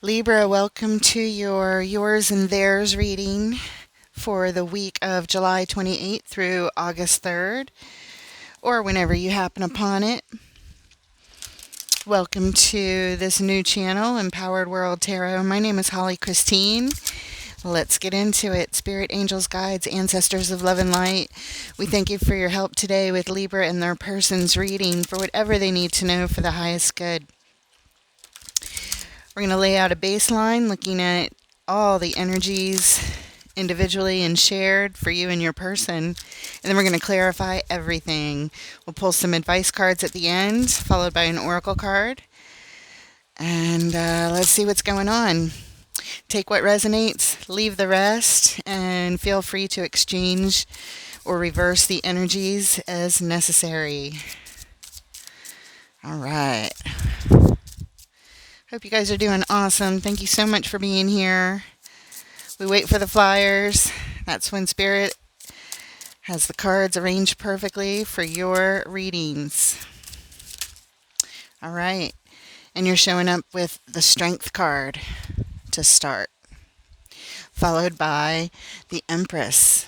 Libra, welcome to your Yours and Theirs reading for the week of July 28th through August 3rd, or whenever you happen upon it. Welcome to this new channel, Empowered World Tarot. My name is Holly Christine. Let's get into it. Spirit, angels, guides, ancestors of love and light, we thank you for your help today with Libra and their person's reading for whatever they need to know for the highest good. We're going to lay out a baseline looking at all the energies individually and shared for you and your person. And then we're going to clarify everything. We'll pull some advice cards at the end, followed by an oracle card. And let's see what's going on. Take what resonates, leave the rest, and feel free to exchange or reverse the energies as necessary. All right. Hope you guys are doing awesome. Thank you so much for being here. We wait for the flyers. That's when Spirit has the cards arranged perfectly for your readings. All right. And you're showing up with the Strength card to start, followed by the Empress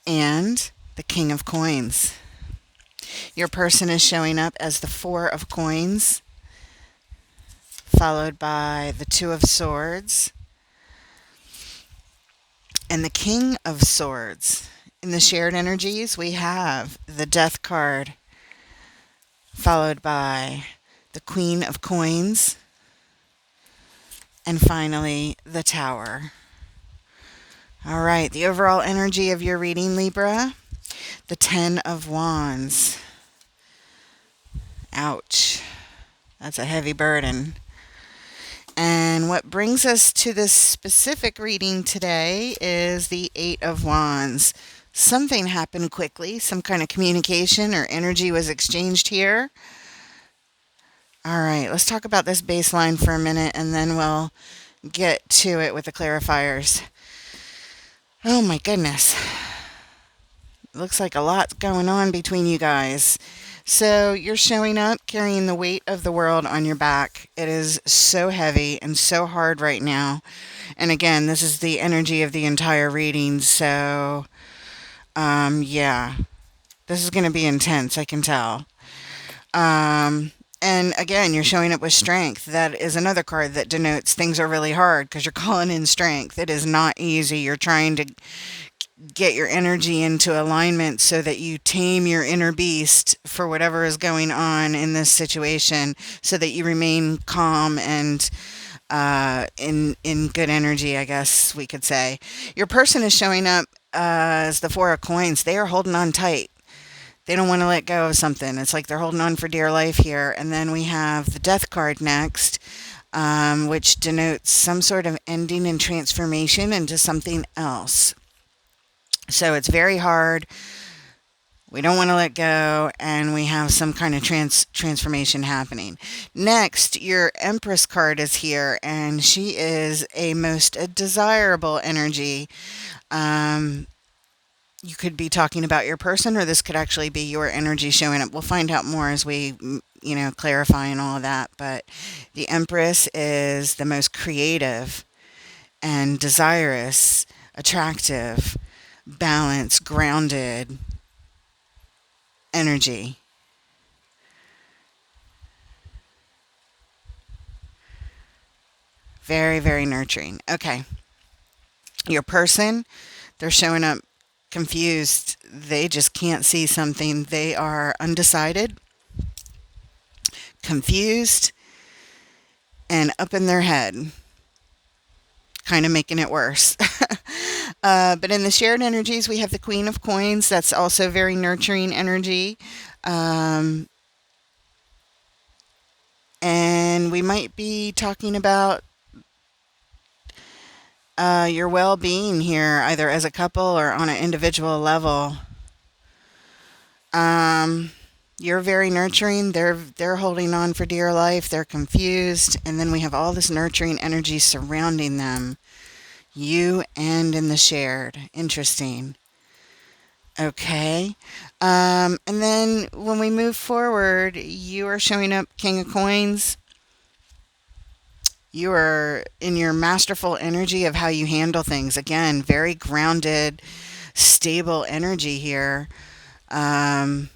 and the King of Coins. Your person is showing up as the Four of Coins, followed by the Two of Swords and the King of Swords. In the shared energies, we have the Death card, followed by the Queen of Coins, and finally the Tower. All right, the overall energy of your reading, Libra, the Ten of Wands. Ouch, that's a heavy burden. And what brings us to this specific reading today is the Eight of Wands. Something happened quickly. Some kind of communication or energy was exchanged here. All right, let's talk about this baseline for a minute, and then we'll get to it with the clarifiers. Oh my goodness. Looks like a lot going on between you guys. So you're showing up carrying the weight of the world on your back. It is so heavy and so hard right now. And again, this is the energy of the entire reading. So, yeah, this is going to be intense, I can tell. And again, you're showing up with strength. That is another card that denotes things are really hard because you're calling in strength. It is not easy. You're trying to get your energy into alignment so that you tame your inner beast for whatever is going on in this situation, so that you remain calm and in good energy, I guess we could say. Your person is showing up as the Four of Coins. They are holding on tight. They don't want to let go of something. It's like they're holding on for dear life here. And then we have the Death card next, which denotes some sort of ending and transformation into something else. So it's very hard. We don't want to let go, and we have some kind of transformation happening. Next, your Empress card is here, and she is a most desirable energy. You could be talking about your person, or this could actually be your energy showing up. We'll find out more as we, clarify and all of that. But the Empress is the most creative and desirous, attractive, balanced, grounded energy. Very, very nurturing. Okay. Your person, they're showing up confused. They just can't see something. They are undecided, confused, and up in their head, kind of making it worse. But in the shared energies, we have the Queen of Coins. That's also very nurturing energy. And we might be talking about your well-being here, either as a couple or on an individual level. You're very nurturing. They're holding on for dear life. They're confused. And then we have all this nurturing energy surrounding them. You and in the shared. Interesting. Okay. And then when we move forward, you are showing up King of Coins. You are in your masterful energy of how you handle things. Again, very grounded, stable energy here. Um,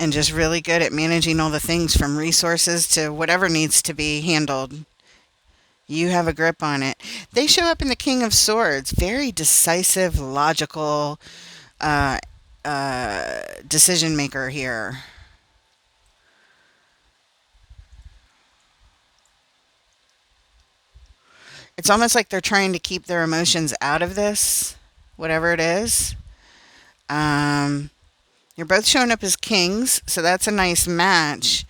and just really good at managing all the things from resources to whatever needs to be handled. You have a grip on it. They show up in the King of Swords. Very decisive, logical uh, decision maker here. It's almost like they're trying to keep their emotions out of this, whatever it is. Um, you're both showing up as kings, so that's a nice match.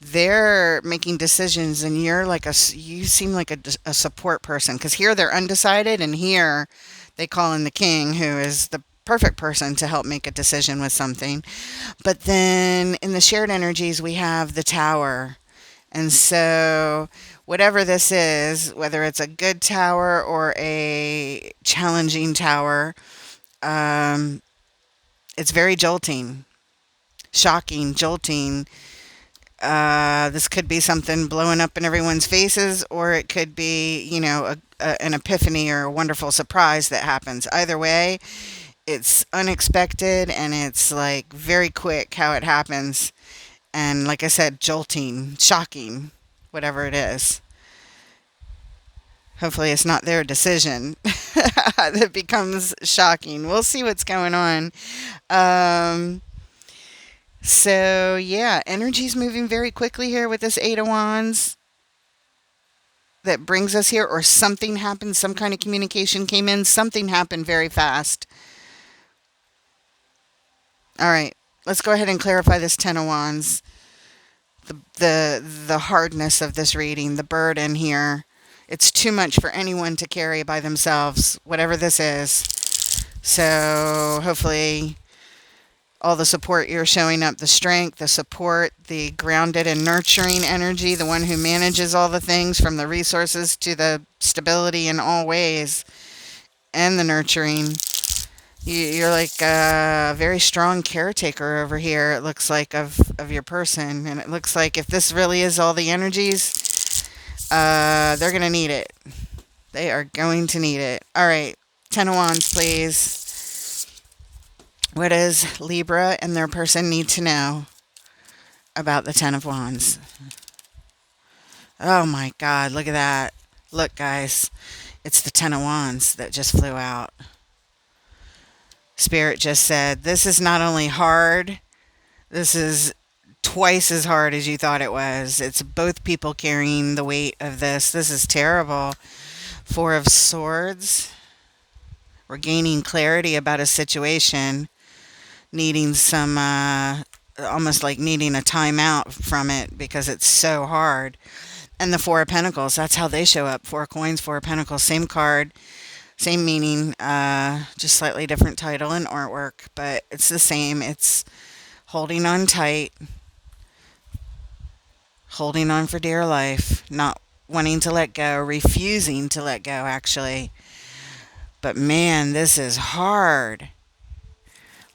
They're making decisions, and you're like you seem like a support person, because here they're undecided, and here they call in the king, who is the perfect person to help make a decision with something. But then in the shared energies, we have the tower. And so, whatever this is, whether it's a good tower or a challenging tower, um, it's very jolting, shocking, jolting. This could be something blowing up in everyone's faces, or it could be, an epiphany or a wonderful surprise that happens. Either way, it's unexpected and it's like very quick how it happens. And like I said, jolting, shocking, whatever it is. Hopefully, it's not their decision that becomes shocking. We'll see what's going on. Um, so, yeah, energy's moving very quickly here with this Eight of Wands that brings us here, or something happened, some kind of communication came in, something happened very fast. All right, let's go ahead and clarify this Ten of Wands. The hardness of this reading, the burden here. It's too much for anyone to carry by themselves, whatever this is. So hopefully all the support you're showing up, the strength, the support, the grounded and nurturing energy, the one who manages all the things from the resources to the stability in all ways, and the nurturing. You're like a very strong caretaker over here, it looks like, of your person. And it looks like if this really is all the energies, they're going to need it. They are going to need it. All right. Ten of Wands, please. What does Libra and their person need to know about the Ten of Wands? Oh my God, look at that. Look, guys. It's the Ten of Wands that just flew out. Spirit just said, this is not only hard, this is twice as hard as you thought it was. It's both people carrying the weight of this. This is terrible. Four of Swords. We're gaining clarity about a situation, needing some, almost like needing a timeout from it because it's so hard. And the Four of Pentacles, that's how they show up. Four of Coins, Four of Pentacles, same card. Same meaning, just slightly different title and artwork, but it's the same. It's holding on tight, holding on for dear life, not wanting to let go, refusing to let go, actually. But man, this is hard.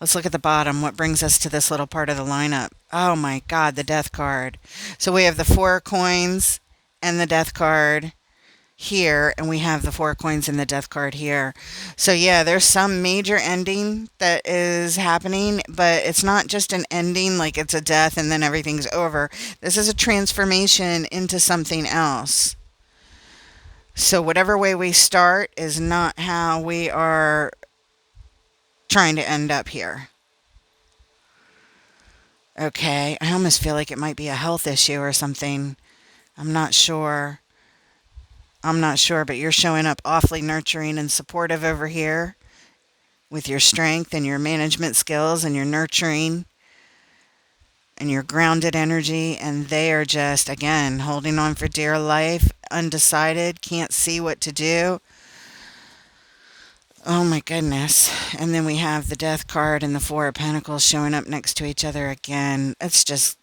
Let's look at the bottom. What brings us to this little part of the lineup? Oh my God, the Death card. So we have the Four of Coins and the Death card here, and we have the Four of Coins and the Death card here. So yeah, there's some major ending that is happening, but it's not just an ending like it's a death and then everything's over. This is a transformation into something else. So whatever way we start is not how we are trying to end up here. Okay, I almost feel like it might be a health issue or something. I'm not sure, but you're showing up awfully nurturing and supportive over here with your strength and your management skills and your nurturing and your grounded energy. And they are just, again, holding on for dear life, undecided, can't see what to do. Oh my goodness. And then we have the Death card and the Four of Pentacles showing up next to each other again. It's just,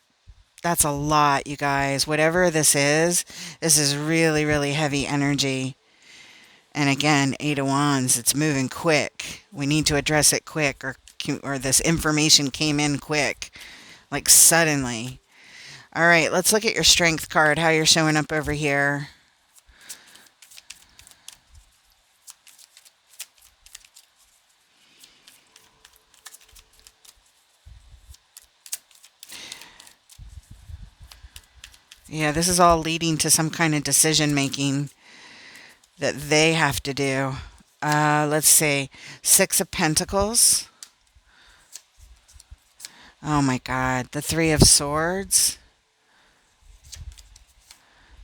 that's a lot, you guys. Whatever this is really, really heavy energy. And again, Eight of Wands, it's moving quick. We need to address it quick, or this information came in quick, like suddenly. All right, let's look at your strength card, how you're showing up over here. Yeah, this is all leading to some kind of decision making that they have to do. Let's see. Six of Pentacles. Oh my God. The Three of Swords.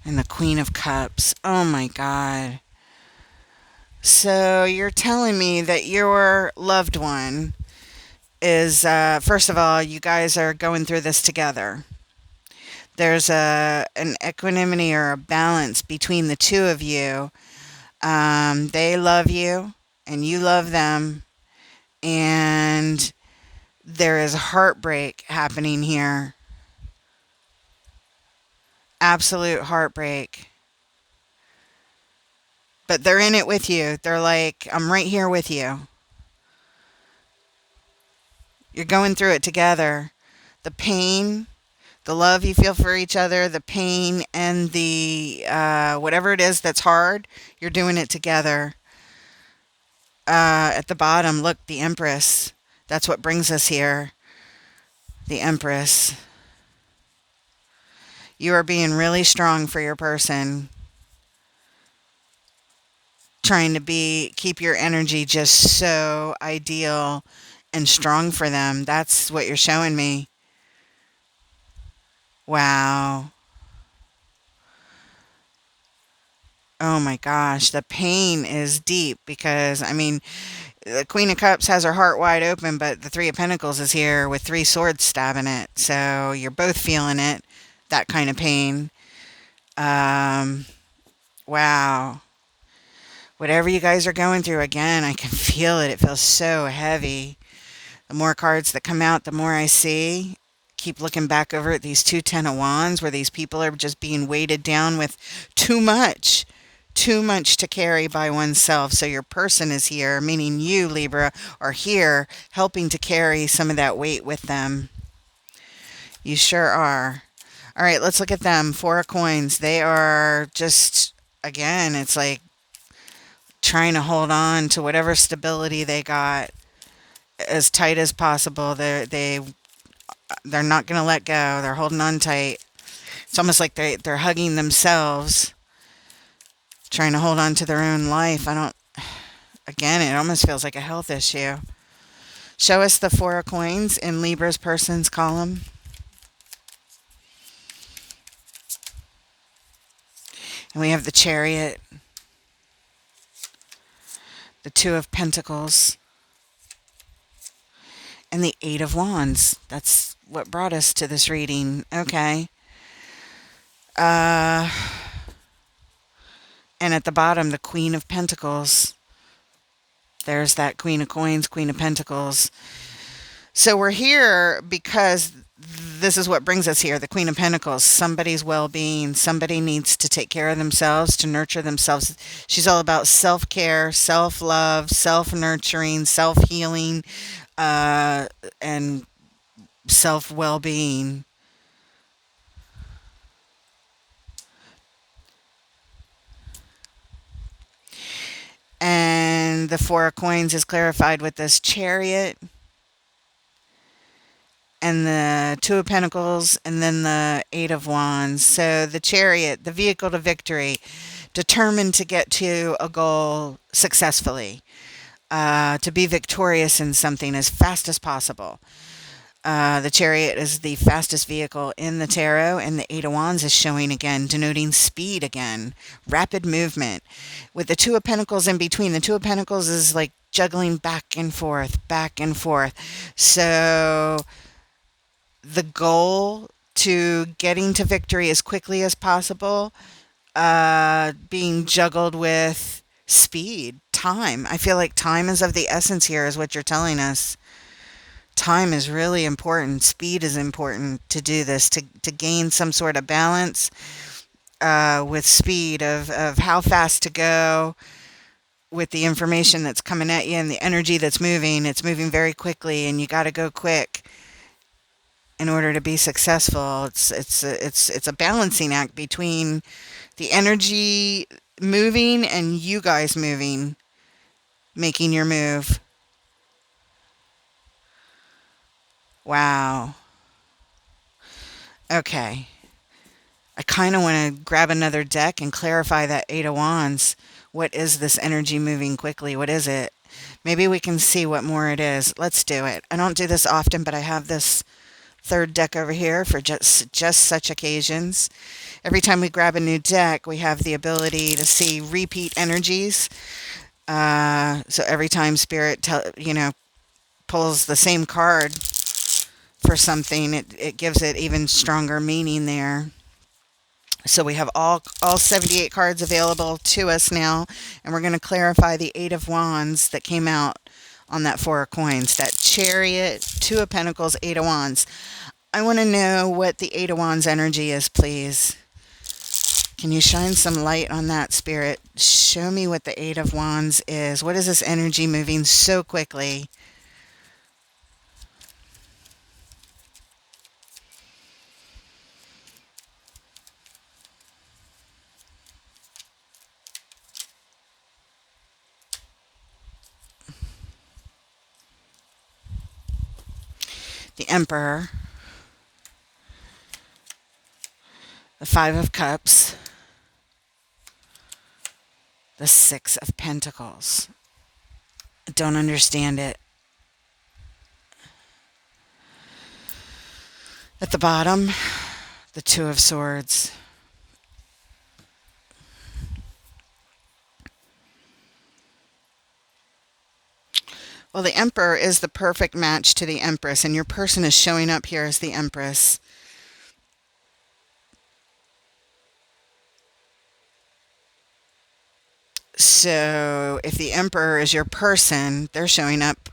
And the Queen of Cups. Oh my God. So you're telling me that your loved one is, first of all, you guys are going through this together. There's an equanimity or a balance between the two of you. They love you and you love them. And there is heartbreak happening here. Absolute heartbreak. But they're in it with you. They're like, I'm right here with you. You're going through it together. The pain, the love you feel for each other, the pain, and the whatever it is that's hard, you're doing it together. At the bottom, look, the Empress. That's what brings us here. The Empress. You are being really strong for your person. Trying to keep your energy just so ideal and strong for them. That's what you're showing me. Wow. Oh my gosh, the pain is deep because, I mean, the Queen of Cups has her heart wide open, but the Three of Pentacles is here with three swords stabbing it. So you're both feeling it, that kind of pain. Wow. Whatever you guys are going through, again, I can feel it. It feels so heavy. The more cards that come out, the more I see. Keep looking back over at these two Ten of Wands where these people are just being weighted down with too much to carry by oneself. So your person is here, meaning you, Libra, are here helping to carry some of that weight with them. You sure are. All right, let's look at them. Four of Coins. They are just, again, it's like trying to hold on to whatever stability they got as tight as possible. They're not going to let go. They're holding on tight. It's almost like they're hugging themselves, trying to hold on to their own life. Again, it almost feels like a health issue. Show us the Four of Coins in Libra's person's column. And we have the Chariot, the Two of Pentacles, and the Eight of Wands. That's what brought us to this reading. Okay. And at the bottom, the Queen of Pentacles. There's that Queen of Coins, Queen of Pentacles. So we're here because this is what brings us here, the Queen of Pentacles. Somebody's well-being. Somebody needs to take care of themselves, to nurture themselves. She's all about self-care, self-love, self-nurturing, self-healing, and self-well-being. And the Four of Coins is clarified with this Chariot and the Two of Pentacles and then the Eight of Wands. So the Chariot, the vehicle to victory, determined to get to a goal successfully, to be victorious in something as fast as possible. The Chariot is the fastest vehicle in the tarot, and the Eight of Wands is showing again, denoting speed again, rapid movement. With the Two of Pentacles in between, the Two of Pentacles is like juggling back and forth, back and forth. So the goal to getting to victory as quickly as possible, being juggled with speed, time. I feel like time is of the essence here, is what you're telling us. Time is really important. Speed is important to do this, to gain some sort of balance with speed of how fast to go with the information that's coming at you and the energy that's moving. It's moving very quickly and you got to go quick in in order to be successful. It's a balancing act between the energy moving and you guys moving, making your move. Wow. Okay. I kind of want to grab another deck and clarify that Eight of Wands. What is this energy moving quickly? What is it? Maybe we can see what more it is. Let's do it. I don't do this often, but I have this third deck over here for just such occasions. Every time we grab a new deck, we have the ability to see repeat energies. So every time Spirit, pulls the same card for something, it gives it even stronger meaning there. So we have all 78 cards available to us now, and we're going to clarify the Eight of Wands that came out on that Four of Coins, that Chariot, Two of Pentacles, Eight of Wands. I want to know what the Eight of Wands energy is, please. Can you shine some light on that, Spirit? Show me what the Eight of Wands is. What is this energy moving so quickly? The Emperor, the Five of Cups, the Six of Pentacles. I don't understand it. At the bottom, the Two of Swords. Well, the Emperor is the perfect match to the Empress, and your person is showing up here as the Empress. So if the Emperor is your person, they're showing up.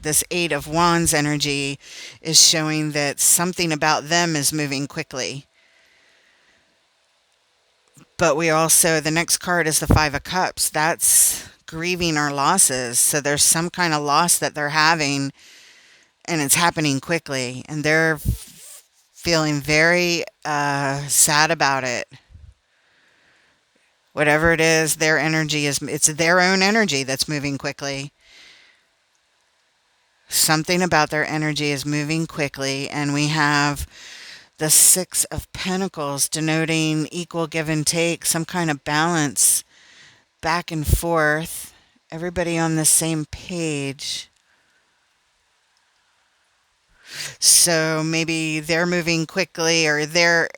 This Eight of Wands energy is showing that something about them is moving quickly. But we also, the next card is the Five of Cups. That's grieving our losses. So there's some kind of loss that they're having, and it's happening quickly. And they're feeling very sad about it. Whatever it is, their energy it's their own energy that's moving quickly. Something about their energy is moving quickly, and we have the Six of Pentacles denoting equal give and take, some kind of balance back and forth. Everybody on the same page. So maybe they're moving quickly, or their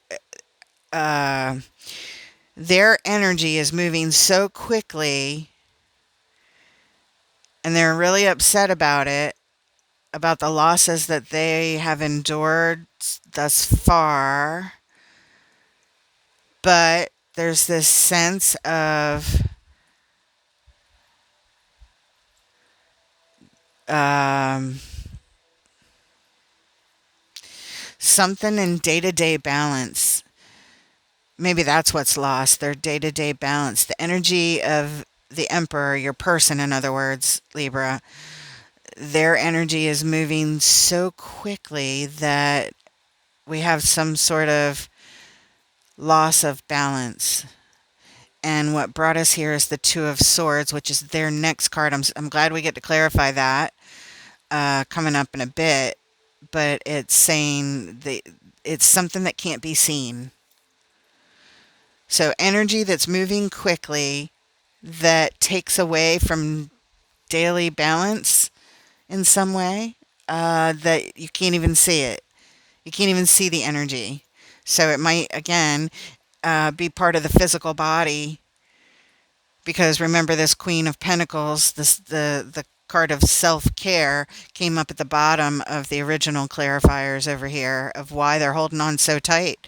energy is moving so quickly, and they're really upset about it, about the losses that they have endured thus far. But there's this sense of something in day-to-day balance. Maybe that's what's lost, their day-to-day balance. The energy of the Emperor, your person, in other words, Libra, their energy is moving so quickly that we have some sort of loss of balance. And what brought us here is the Two of Swords, which is their next card. I'm glad we get to clarify that coming up in a bit. But it's saying it's something that can't be seen. So energy that's moving quickly that takes away from daily balance in some way, that you can't even see it. You can't even see the energy. So it might, again, be part of the physical body. Because remember, this Queen of Pentacles, the card of self-care, came up at the bottom of the original clarifiers over here of why they're holding on so tight,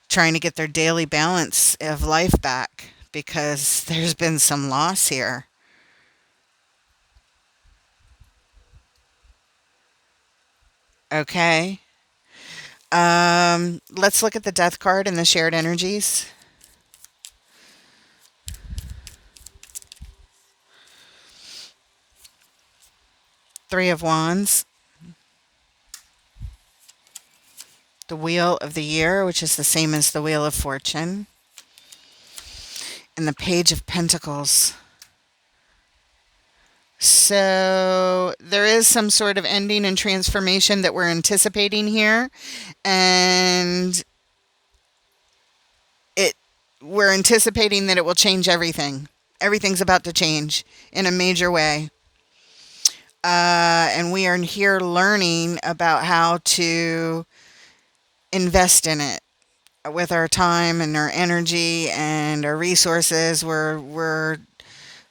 trying to get their daily balance of life back, because there's been some loss here. Okay. Let's look at the Death card and the shared energies. Three of Wands. the Wheel of the Year, which is the same as the Wheel of Fortune, and the Page of Pentacles. So there is some sort of ending and transformation that we're anticipating here, and we're anticipating that it will change everything. Everything's about to change in a major way. And we are here learning about how to invest in it with our time and our energy and our resources. We're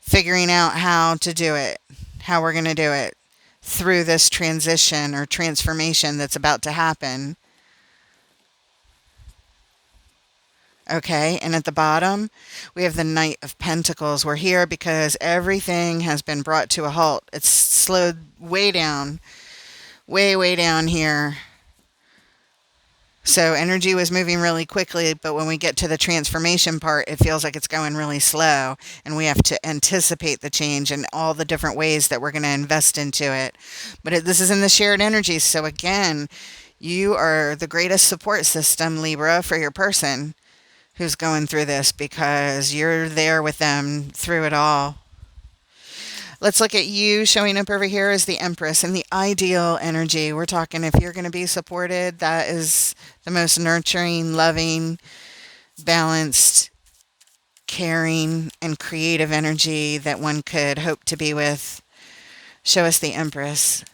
figuring out how to do it, how we're going to do it through this transition or transformation that's about to happen. Okay, and at the bottom, we have the Knight of Pentacles. We're here because everything has been brought to a halt. It's slowed way down, way down here. So energy was moving really quickly, but when we get to the transformation part, it feels like it's going really slow, and we have to anticipate the change and all the different ways that we're going to invest into it. But this is in the shared energy, so again, you are the greatest support system, Libra, for your person who's going through this, because you're there with them through it all. Let's look at you showing up over here as the Empress and the ideal energy. We're talking if you're going to be supported, that is the most nurturing, loving, balanced, caring, and creative energy that one could hope to be with. Show us the Empress.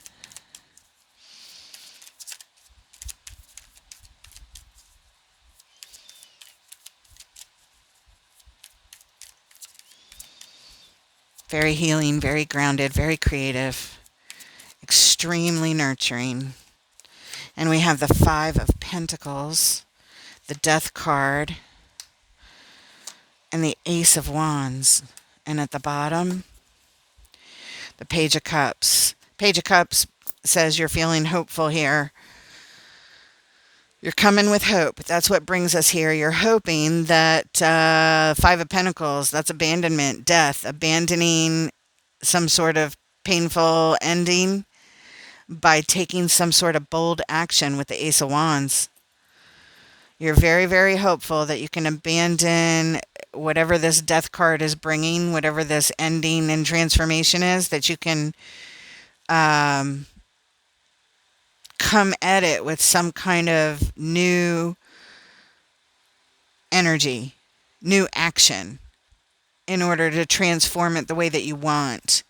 Very healing, very grounded, very creative, extremely nurturing. And we have the Five of Pentacles, the Death card, and the Ace of Wands. And at the bottom, the Page of Cups. Page of Cups says you're feeling hopeful here. You're coming with hope. That's what brings us here. You're hoping that Five of Pentacles, that's abandonment, death, abandoning some sort of painful ending by taking some sort of bold action with the Ace of Wands. You're very hopeful that you can abandon whatever this death card is bringing, whatever this ending and transformation is, that you can come at it with some kind of new energy, new action in order to transform it the way that you want.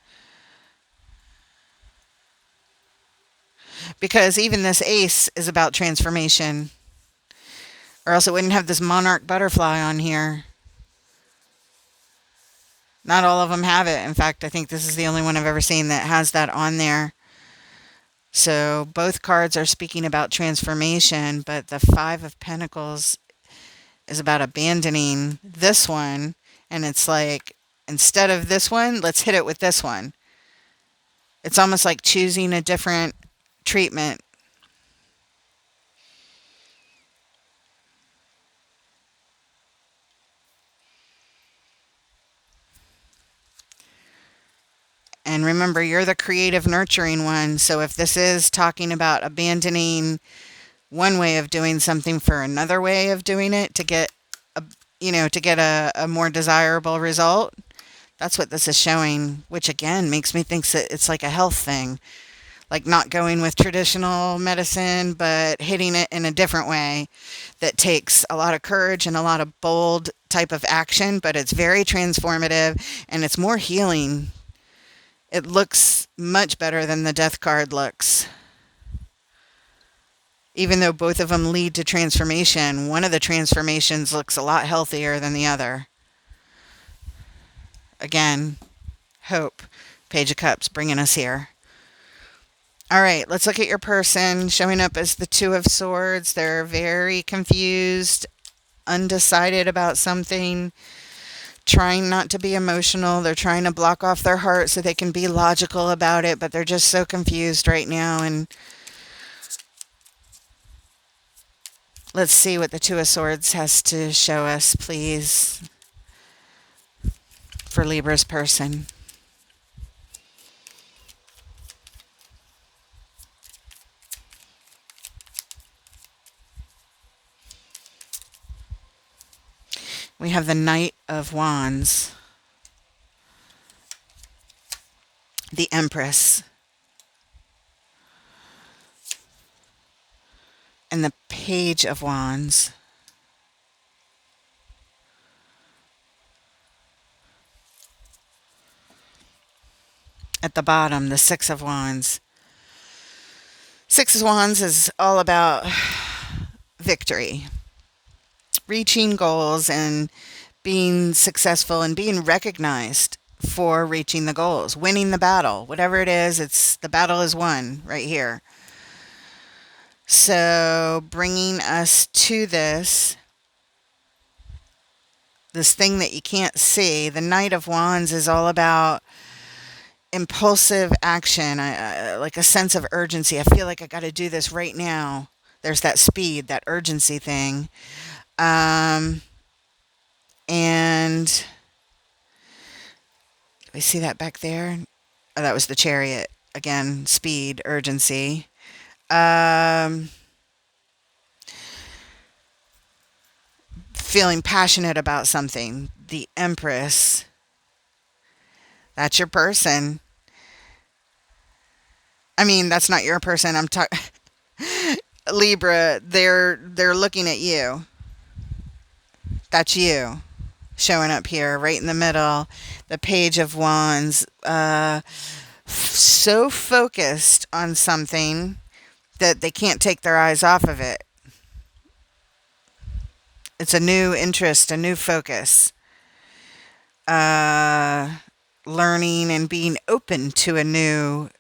Because even this ace is about transformation, or else it wouldn't have this monarch butterfly on here. Not all of them have it. In fact, I think this is the only one I've ever seen that has that on there. So both cards are speaking about transformation, but the Five of Pentacles is about abandoning this one. And it's like, instead of this one, let's hit it with this one. It's almost like choosing a different treatment. And remember, you're the creative, nurturing one. So if this is talking about abandoning one way of doing something for another way of doing it to get a more desirable result, that's what this is showing, which again makes me think that it's like a health thing, like not going with traditional medicine, but hitting it in a different way that takes a lot of courage and a lot of bold type of action, but it's very transformative and it's more healing. It looks much better than the Death card looks. Even though both of them lead to transformation, one of the transformations looks a lot healthier than the other. Again, hope. Page of Cups bringing us here. All right, let's look at your person showing up as the Two of Swords. They're very confused, undecided about something, trying not to be emotional. They're trying to block off their heart so they can be logical about it, but they're just so confused right now. And let's see what the Two of Swords has to show us, please, for Libra's person. We have the Knight of Wands, the Empress, and the Page of Wands. At the bottom, the Six of Wands. Six of Wands is all about victory, reaching goals and being successful and being recognized for reaching the goals, winning the battle. Whatever it is, it's the battle is won right here. So bringing us to this thing that you can't see, the Knight of Wands is all about impulsive action, like a sense of urgency. I feel like I got to do this right now. There's that speed, that urgency thing. And I see that back there. Oh, that was the Chariot. Again, speed, urgency. Feeling passionate about something. The Empress. That's your person. I mean, that's not your person. I'm talking Libra. They're looking at you. That's you showing up here right in the middle. The Page of Wands. So focused on something that they can't take their eyes off of it. It's a new interest, a new focus. Learning and being open to a new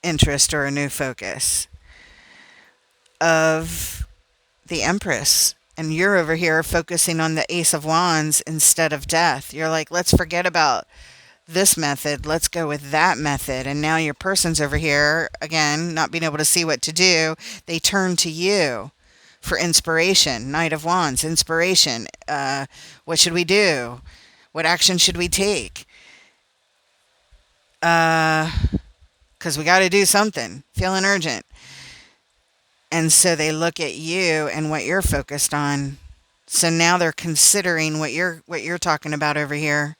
interest or a new focus of the Empress. And you're over here focusing on the Ace of Wands instead of death. You're like, let's forget about this method. Let's go with that method. And now your person's over here, again, not being able to see what to do. They turn to you for inspiration. Knight of Wands, inspiration. What should we do? What action should we take? Because we got to do something. Feeling urgent. And so they look at you and what you're focused on. So now they're considering what you're talking about over here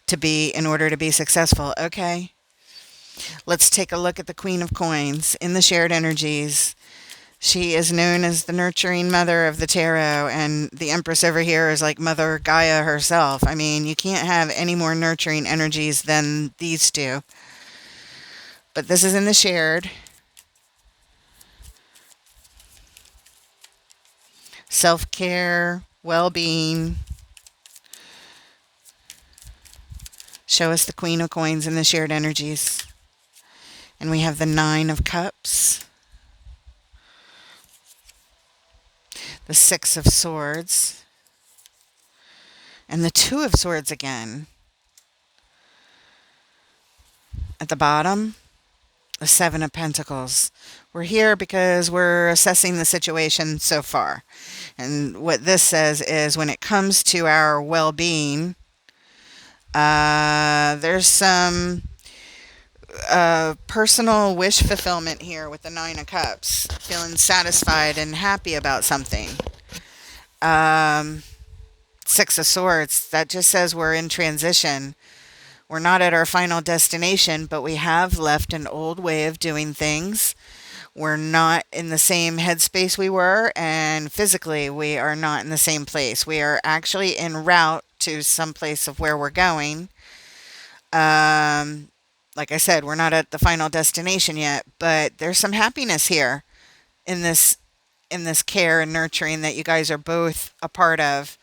to be in order to be successful. Okay. Let's take a look at the Queen of Coins in the shared energies. She is known as the nurturing mother of the tarot, and the Empress over here is like Mother Gaia herself. I mean, you can't have any more nurturing energies than these two. But this is in the shared. Self-care, well-being. Show us the Queen of Coins in the shared energies. And we have the Nine of Cups. The Six of Swords. And the Two of Swords again. At the bottom, the Seven of Pentacles. We're here because we're assessing the situation so far. And what this says is when it comes to our well-being, there's some personal wish fulfillment here with the Nine of Cups. Feeling satisfied and happy about something. Six of Swords, that just says we're in transition. We're not at our final destination, but we have left an old way of doing things. We're not in the same headspace we were, and physically we are not in the same place. We are actually en route to some place of where we're going. Like I said, we're not at the final destination yet, but there's some happiness here in this care and nurturing that you guys are both a part of.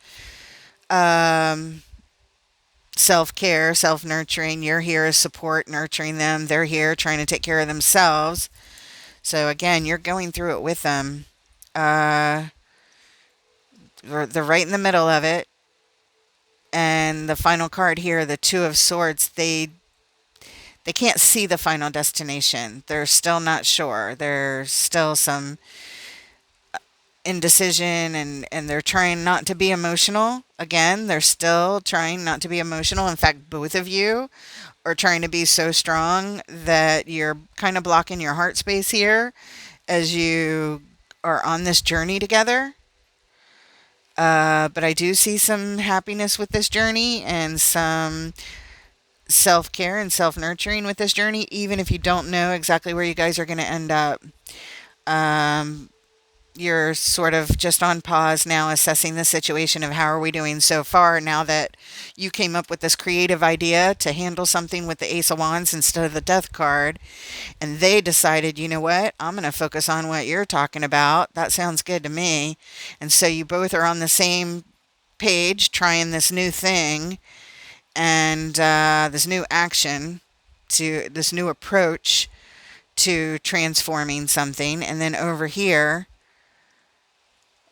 Self-care, self-nurturing. You're here as support, nurturing them. They're here trying to take care of themselves. So again, you're going through it with them. They're right in the middle of it. And the final card here, the Two of Swords, they can't see the final destination. They're still not sure. There's still some indecision, and they're trying not to be emotional. Again, they're still trying not to be emotional. In fact, both of you are trying to be so strong that you're kind of blocking your heart space here as you are on this journey together. But I do see some happiness with this journey and some self care and self nurturing with this journey, even if you don't know exactly where you guys are going to end up. Um, you're sort of just on pause now, assessing the situation of how are we doing so far now that you came up with this creative idea to handle something with the Ace of Wands instead of the Death card. And they decided, you know what, I'm going to focus on what you're talking about. That sounds good to me. And so you both are on the same page trying this new thing and this new action, to this new approach to transforming something. And then over here,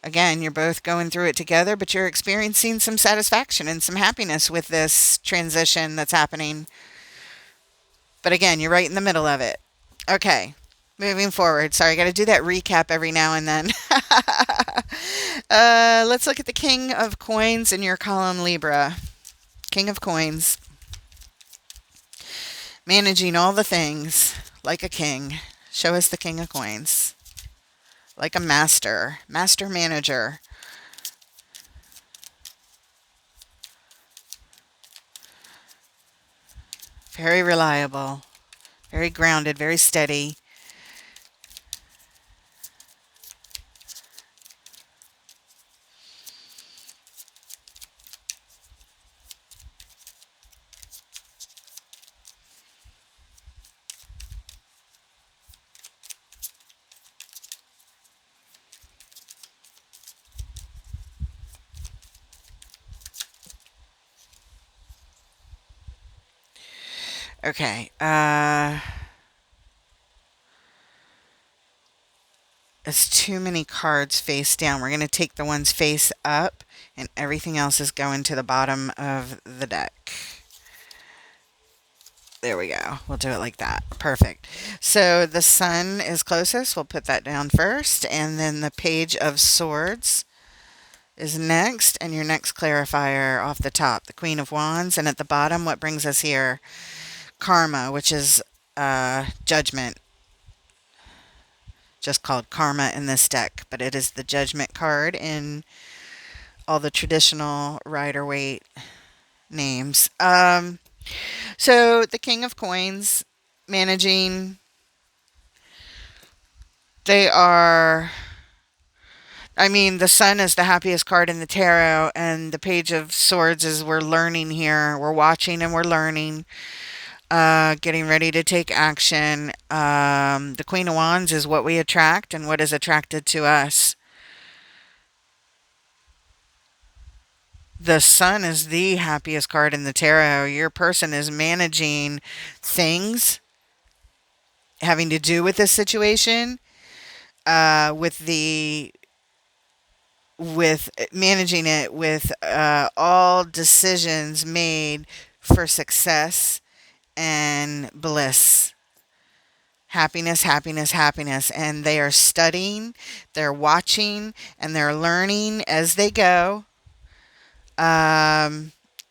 again, you're both going through it together, but you're experiencing some satisfaction and some happiness with this transition that's happening. But again, you're right in the middle of it. Okay, moving forward. Sorry, I got to do that recap every now and then. Let's look at the King of Coins in your column, Libra. King of Coins. Managing all the things like a king. Show us the King of Coins. Like a master. Master manager. Very reliable. Very grounded. Very steady. Okay. It's too many cards face down. We're going to take the ones face up, and everything else is going to the bottom of the deck. There we go. We'll do it like that. Perfect. So the Sun is closest. We'll put that down first. And then the Page of Swords is next. And your next clarifier off the top, the Queen of Wands. And at the bottom, what brings us here? Karma, which is judgment. Just called Karma in this deck. But it is the Judgment card in all the traditional Rider-Waite names. So the King of Coins, managing, they are, I mean, the Sun is the happiest card in the tarot, and the Page of Swords is we're learning here. We're watching and we're learning, getting ready to take action. The Queen of Wands is what we attract and what is attracted to us. The Sun is the happiest card in the tarot. Your person is managing things having to do with this situation, with managing it with all decisions made for success and bliss. Happiness, happiness, happiness. And they are studying, they're watching, and they're learning as they go,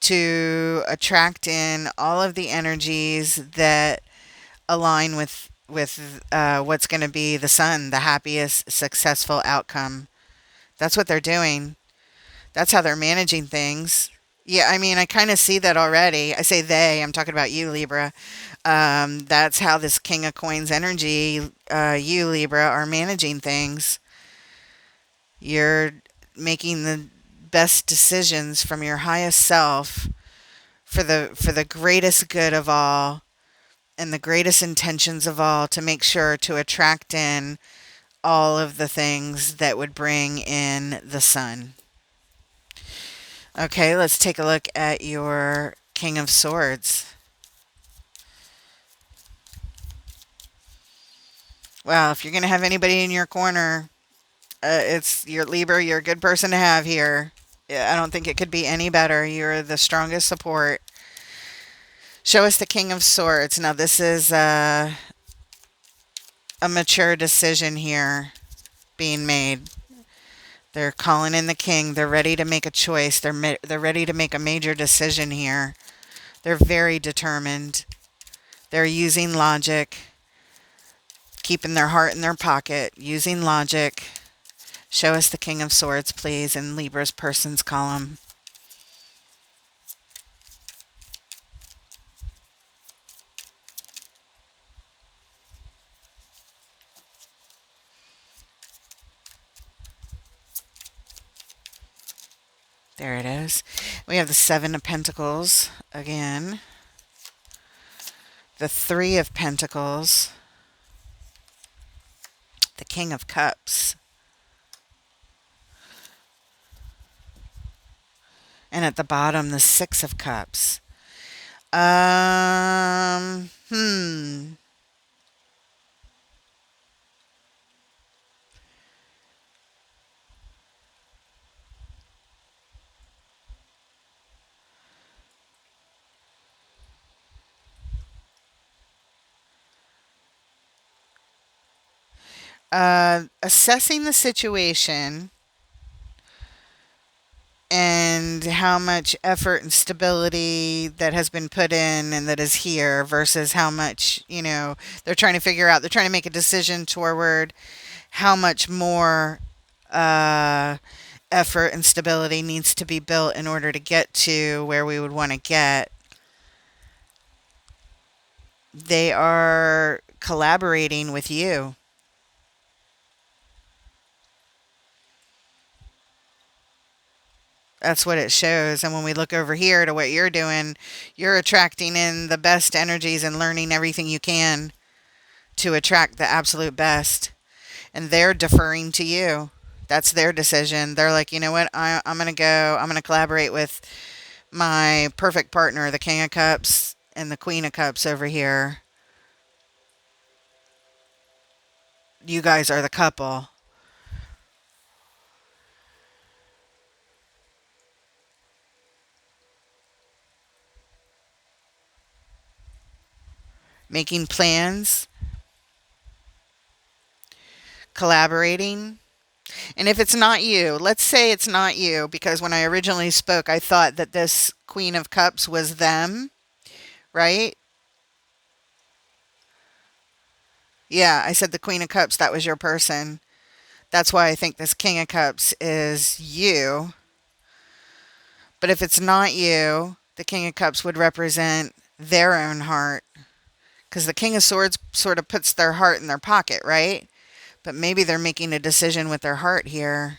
to attract in all of the energies that align with what's going to be the Sun, the happiest, successful outcome. That's what they're doing. That's how they're managing things. Yeah, I mean, I kind of see that already. I say they, I'm talking about you, Libra. That's how this King of Coins energy, you, Libra, are managing things. You're making the best decisions from your highest self for the greatest good of all and the greatest intentions of all, to make sure to attract in all of the things that would bring in the Sun. Okay, let's take a look at your King of Swords. Well, if you're going to have anybody in your corner, it's your Libra. You're a good person to have here. I don't think it could be any better. You're the strongest support. Show us the King of Swords. Now, this is a mature decision here being made. They're calling in the king. They're ready to make a choice. They're ready to make a major decision here. They're very determined. They're using logic, keeping their heart in their pocket, using logic, Show us the King of Swords, please, in Libra's persons column. There it is. We have the Seven of Pentacles again. The Three of Pentacles. The King of Cups. And at the bottom, the Six of Cups. Um, hmm. Assessing the situation and how much effort and stability that has been put in and that is here versus how much, they're trying to figure out, they're trying to make a decision toward how much more effort and stability needs to be built in order to get to where we would want to get. They are collaborating with you. That's what it shows. And when we look over here to what you're doing, you're attracting in the best energies and learning everything you can to attract the absolute best. And they're deferring to you. That's their decision. They're like, you know what? I'm going to go. I'm going to collaborate with my perfect partner, the King of Cups and the Queen of Cups over here. You guys are the couple. Making plans, collaborating. And if it's not you, let's say it's not you, because when I originally spoke, I thought that this Queen of Cups was them, right? Yeah, I said the Queen of Cups, that was your person. That's why I think this King of Cups is you. But if it's not you, the King of Cups would represent their own heart. Because the King of Swords sort of puts their heart in their pocket, right? But maybe they're making a decision with their heart here.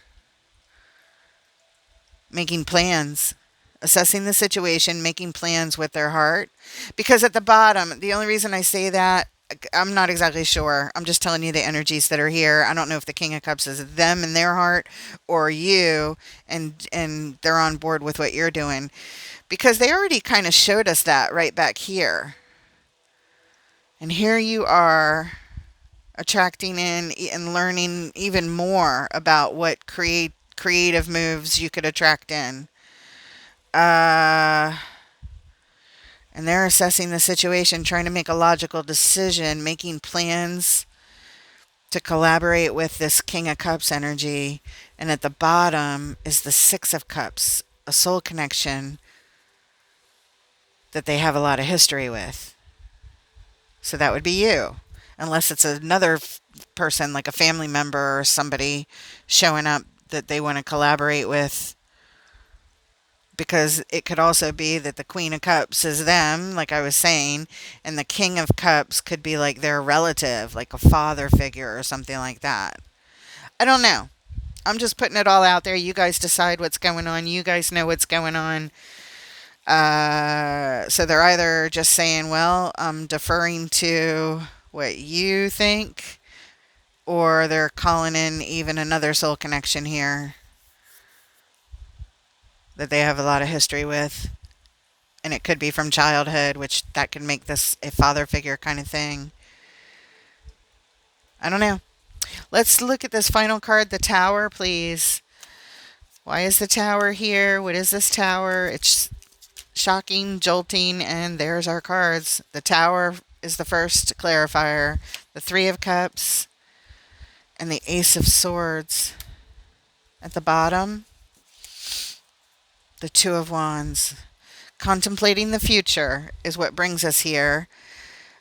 Making plans. Assessing the situation, making plans with their heart. Because at the bottom, the only reason I say that, I'm not exactly sure. I'm just telling you the energies that are here. I don't know if the King of Cups is them in their heart or you, and they're on board with what you're doing. Because they already kind of showed us that right back here. And here you are attracting in and learning even more about what creative moves you could attract in. And they're assessing the situation, trying to make a logical decision, making plans to collaborate with this King of Cups energy. And at the bottom is the Six of Cups, a soul connection that they have a lot of history with. So that would be you. Unless it's another person, like a family member or somebody showing up that they want to collaborate with. Because it could also be that the Queen of Cups is them, like I was saying, and the King of Cups could be like their relative, like a father figure or something like that. I don't know. I'm just putting it all out there. You guys decide what's going on. You guys know what's going on. So they're either just saying, well, I'm deferring to what you think, or they're calling in even another soul connection here that they have a lot of history with. And it could be from childhood, which that could make this a father figure kind of thing. I don't know. Let's look at this final card, the Tower, please. Why is the Tower here? What is this Tower? It's shocking, jolting, and there's our cards. The Tower is the first clarifier. The Three of Cups and the Ace of Swords. At the bottom, the Two of Wands. Contemplating the future is what brings us here.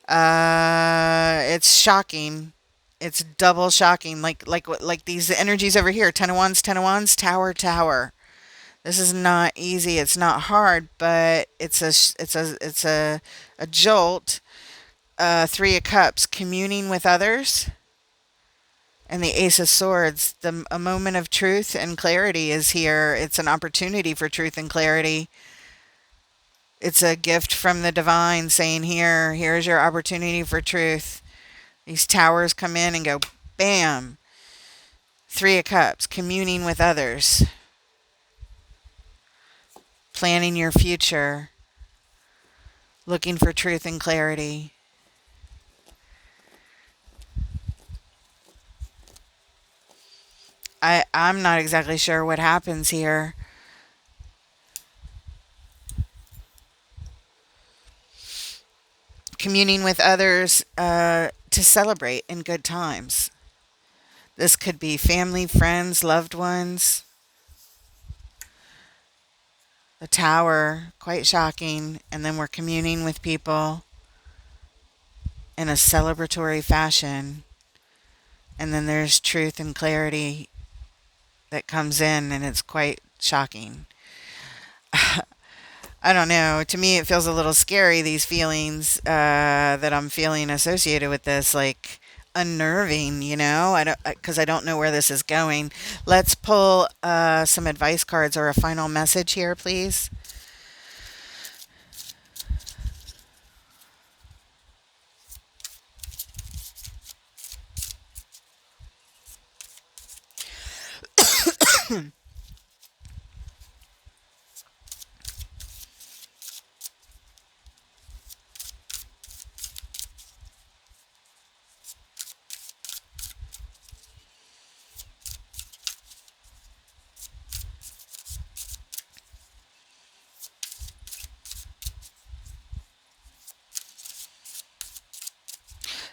It's shocking. It's double shocking. Like these energies over here. Ten of Wands, Ten of Wands, Tower, Tower. This is not easy. It's not hard, but it's a jolt. Three of Cups, communing with others, and the Ace of Swords. A moment of truth and clarity is here. It's an opportunity for truth and clarity. It's a gift from the divine saying, here's your opportunity for truth. These towers come in and go, bam. Three of Cups, communing with others, planning your future, looking for truth and clarity. I'm not exactly sure what happens here. Communing with others to celebrate in good times. This could be family, friends, loved ones. The Tower, quite shocking. And then we're communing with people in a celebratory fashion. And then there's truth and clarity that comes in, and it's quite shocking. I don't know. To me, it feels a little scary, these feelings that I'm feeling associated with this, like unnerving, because I don't know where this is going. Let's pull some advice cards or a final message here, please.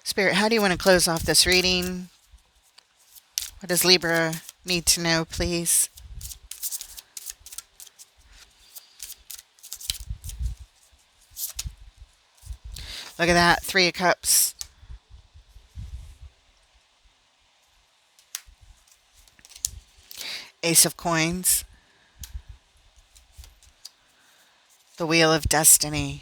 Spirit, how do you want to close off this reading? What does Libra need to know, please? Look at that, Three of Cups. Ace of Coins. The Wheel of Destiny.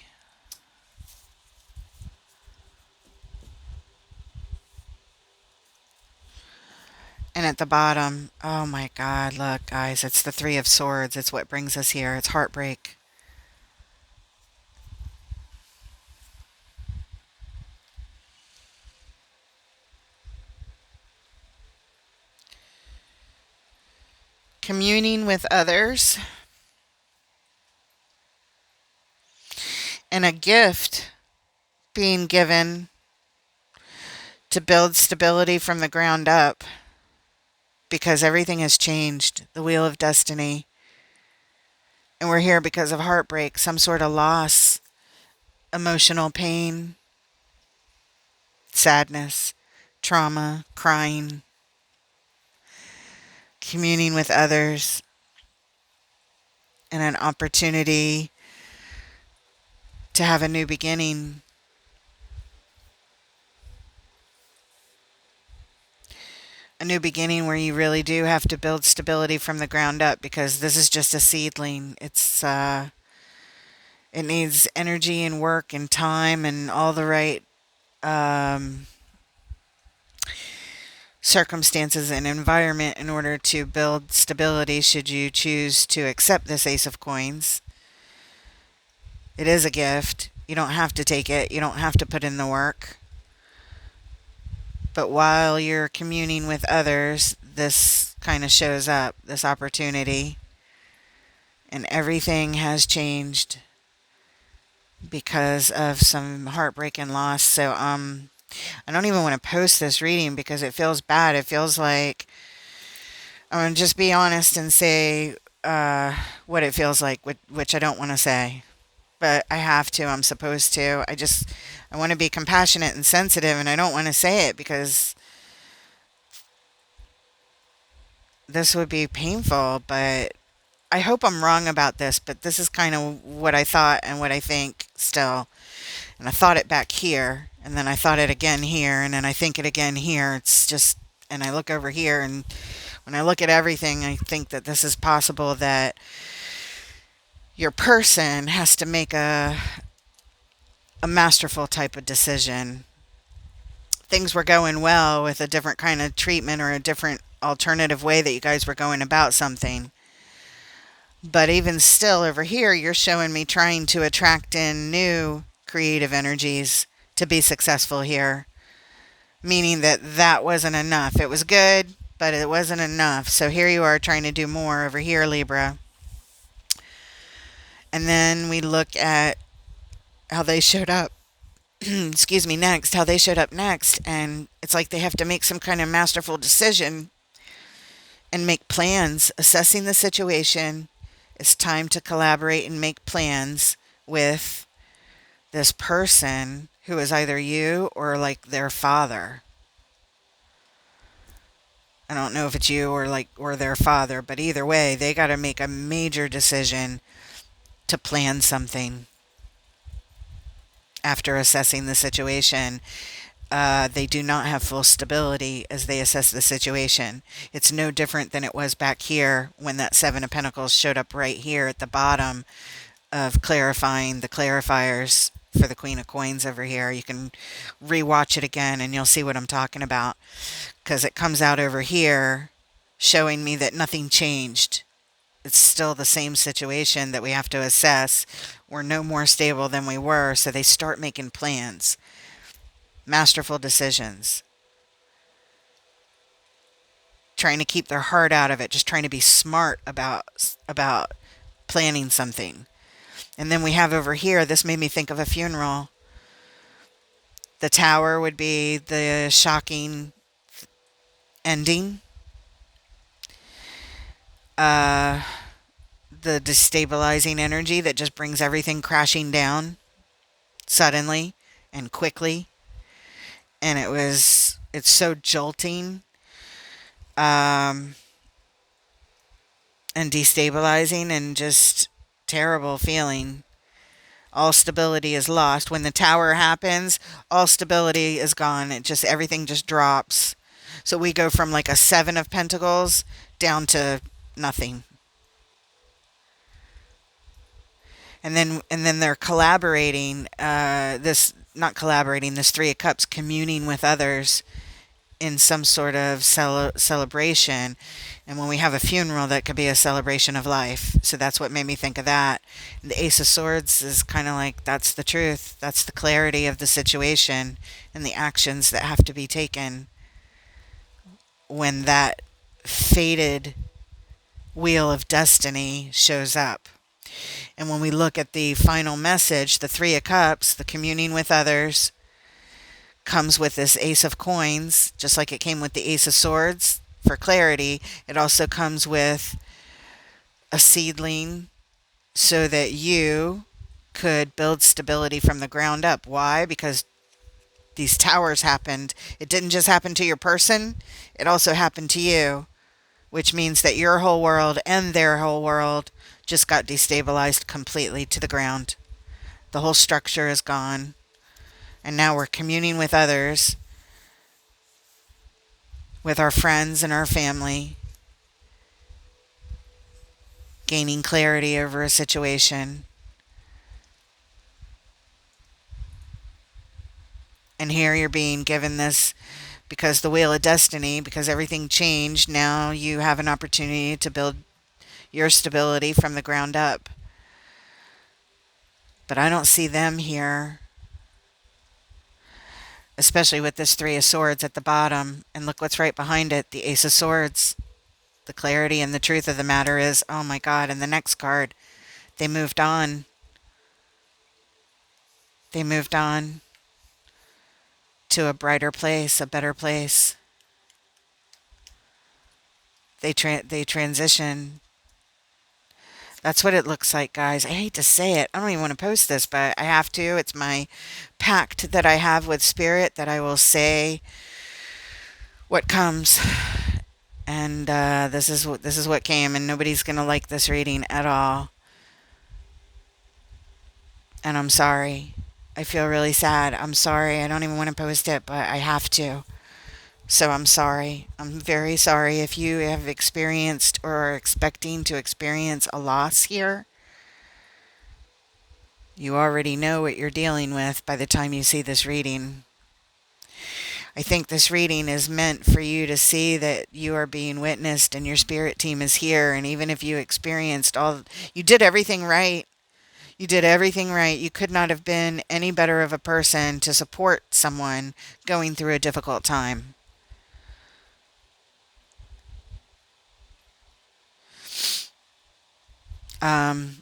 And at the bottom, oh my God, look, guys, it's the Three of Swords. It's what brings us here. It's heartbreak. Communing with others. And a gift being given to build stability from the ground up, because everything has changed. The Wheel of Destiny. And we're here because of heartbreak, some sort of loss, emotional pain, sadness, trauma, crying, communing with others, and an opportunity to have a new beginning. A new beginning where you really do have to build stability from the ground up, because this is just a seedling. It needs energy and work and time and all the right circumstances and environment in order to build stability, should you choose to accept this Ace of Coins. It is a gift. You don't have to take it. You don't have to put in the work. But while you're communing with others, this kind of shows up, this opportunity. And everything has changed because of some heartbreak and loss. So I don't even want to post this reading because it feels bad. It feels like I'm going to just be honest and say what it feels like, which I don't want to say. But I have to. I'm supposed to. I want to be compassionate and sensitive, and I don't want to say it because this would be painful. But I hope I'm wrong about this, but this is kind of what I thought and what I think still. and I thought it back here, and then I thought it again here, and then I think it again here. It's just, and I look over here, and when I look at everything, I think that this is possible, that your person has to make a masterful type of decision. Things were going well with a different kind of treatment or a different alternative way that you guys were going about something. But even still, over here, you're showing me trying to attract in new creative energies to be successful here. Meaning that that wasn't enough. It was good, but it wasn't enough. So here you are trying to do more over here, Libra. And then we look at how they showed up. Excuse me, next. How they showed up next. And it's like they have to make some kind of masterful decision and make plans, assessing the situation. It's time to collaborate and make plans with this person who is either you or like their father. I don't know if it's you or their father, but either way, they got to make a major decision to plan something after assessing the situation. They do not have full stability as they assess the situation. It's no different than it was back here when that Seven of Pentacles showed up right here at the bottom of clarifying the clarifiers for the Queen of Coins over here. You can rewatch it again and you'll see what I'm talking about, because it comes out over here showing me that nothing changed. It's still the same situation that we have to assess. We're no more stable than we were, so they start making plans. Masterful decisions. Trying to keep their heart out of it, just trying to be smart about planning something. And then we have over here, this made me think of a funeral. The Tower would be the shocking ending. The destabilizing energy that just brings everything crashing down suddenly and quickly. And it's so jolting and destabilizing and just terrible feeling. All stability is lost. When the Tower happens, all stability is gone. Everything just drops. So we go from like a Seven of Pentacles down to nothing. And then they're collaborating, this Three of Cups, communing with others in some sort of celebration. And when we have a funeral, that could be a celebration of life. So that's what made me think of that. And the Ace of Swords is kind of like, that's the truth. That's the clarity of the situation and the actions that have to be taken when that fated wheel of destiny shows up. And when we look at the final message, the Three of Cups, the communing with others, comes with this Ace of Coins, just like it came with the Ace of Swords for clarity. It also comes with a seedling so that you could build stability from the ground up. Why? Because these towers happened. It didn't just happen to your person, it also happened to you, which means that your whole world and their whole world just got destabilized completely to the ground. The whole structure is gone. And now we're communing with others, with our friends and our family, gaining clarity over a situation. And here you're being given this, because the Wheel of Destiny, because everything changed, now you have an opportunity to build your stability from the ground up. But I don't see them here, especially with this Three of Swords at the bottom. And look what's right behind it, the Ace of Swords. The clarity and the truth of the matter is, oh my God, and the next card, they moved on. They moved on to a brighter place, a better place. They transition. That's what it looks like, guys. I hate to say it. I don't even want to post this, but I have to. It's my pact that I have with Spirit, that I will say what comes. And this is what came, and nobody's going to like this reading at all. And I'm sorry. I feel really sad. I'm sorry. I don't even want to post it, but I have to. So I'm sorry. I'm very sorry if you have experienced or are expecting to experience a loss here. You already know what you're dealing with by the time you see this reading. I think this reading is meant for you to see that you are being witnessed and your spirit team is here. And even if you experienced you did everything right. You did everything right. You could not have been any better of a person to support someone going through a difficult time.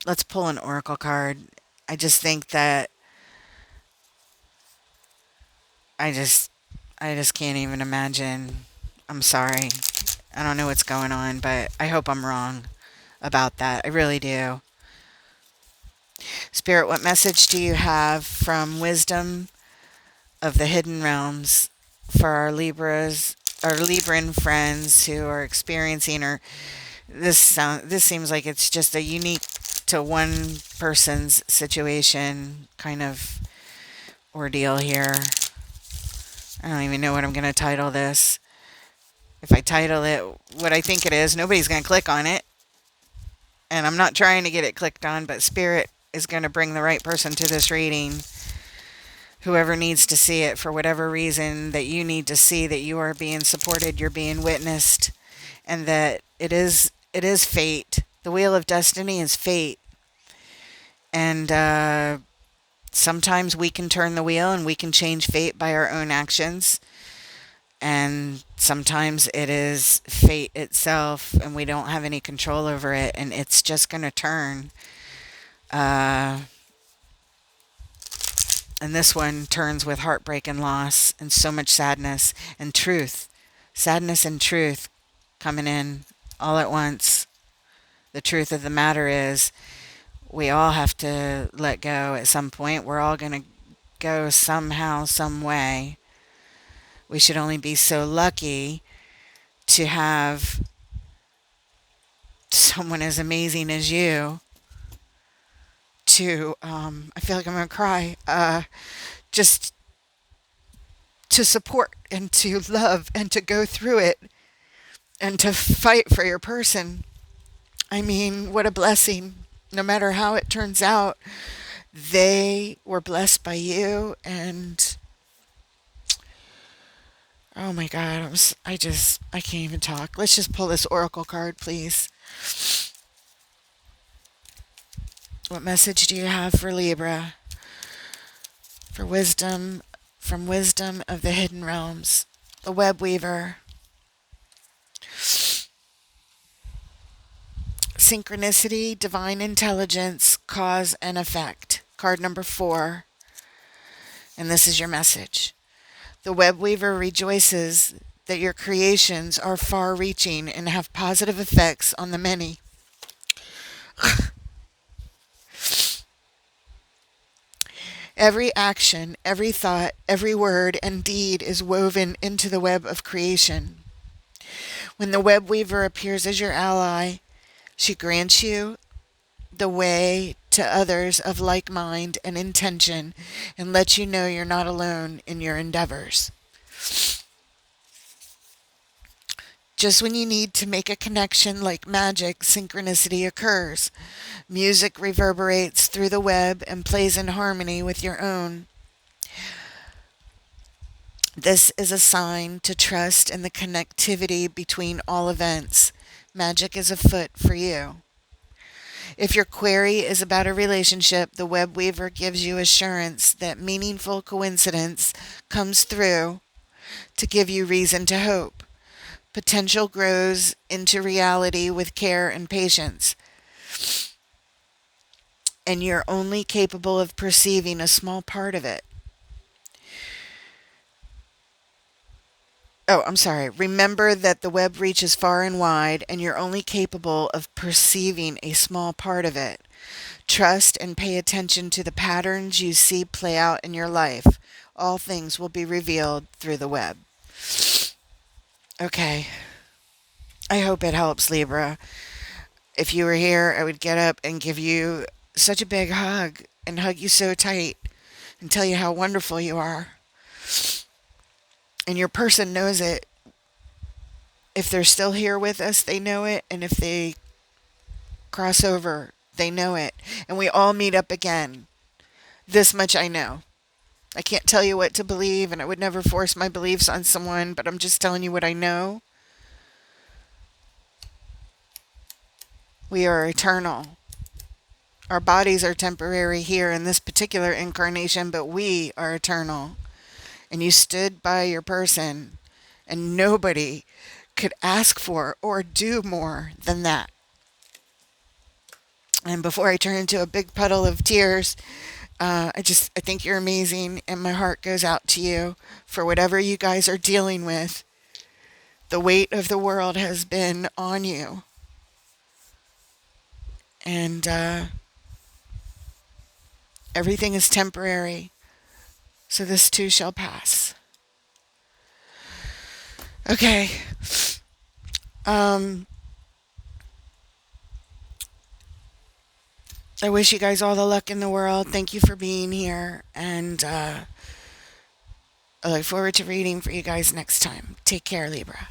Let's pull an oracle card. I just think that I just I just can't even imagine. I'm sorry. I don't know what's going on, but I hope I'm wrong about that. I really do. Spirit, what message do you have from wisdom of the hidden realms for our Libran friends who are experiencing or this seems like it's just a unique to one person's situation kind of ordeal here. I don't even know what I'm going to title this. If I title it what I think it is, nobody's going to click on it. And I'm not trying to get it clicked on, but Spirit is going to bring the right person to this reading. Whoever needs to see it for whatever reason that you need to see that you are being supported, you're being witnessed, and that it is fate. The wheel of destiny is fate. And sometimes we can turn the wheel and we can change fate by our own actions. And sometimes it is fate itself and we don't have any control over it and it's just going to turn. And this one turns with heartbreak and loss and so much sadness and truth. Sadness and truth coming in all at once. The truth of the matter is we all have to let go at some point. We're all going to go somehow, some way. We should only be so lucky to have someone as amazing as you to, I feel like I'm going to cry, just to support and to love and to go through it and to fight for your person. I mean, what a blessing. No matter how it turns out, they were blessed by you and oh my God, I can't even talk. Let's just pull this oracle card, please. What message do you have for Libra? For wisdom, from wisdom of the hidden realms. The web weaver. Synchronicity, divine intelligence, cause and effect. Card number 4. And this is your message. The web weaver rejoices that your creations are far reaching and have positive effects on the many. Every action, every thought, every word and deed is woven into the web of creation. When the web weaver appears as your ally, she grants you the way to others of like mind and intention and lets you know you're not alone in your endeavors. Just when you need to make a connection like magic, synchronicity occurs. Music reverberates through the web and plays in harmony with your own. This is a sign to trust in the connectivity between all events. Magic is afoot for you. If your query is about a relationship, the web weaver gives you assurance that meaningful coincidence comes through to give you reason to hope. Potential grows into reality with care and patience. And you're only capable of perceiving a small part of it. Oh, I'm sorry. Remember that the web reaches far and wide, and you're only capable of perceiving a small part of it. Trust and pay attention to the patterns you see play out in your life. All things will be revealed through the web. Okay. I hope it helps, Libra. If you were here, I would get up and give you such a big hug and hug you so tight and tell you how wonderful you are. And your person knows it. If they're still here with us, they know it. And if they cross over, they know it. And we all meet up again. This much I know. I can't tell you what to believe, and I would never force my beliefs on someone, but I'm just telling you what I know. We are eternal. Our bodies are temporary here in this particular incarnation, but we are eternal. And you stood by your person, and nobody could ask for or do more than that. And before I turn into a big puddle of tears, I think you're amazing, and my heart goes out to you for whatever you guys are dealing with. The weight of the world has been on you, and everything is temporary, so this too shall pass. Okay. I wish you guys all the luck in the world. Thank you for being here, and I look forward to reading for you guys next time. Take care, Libra.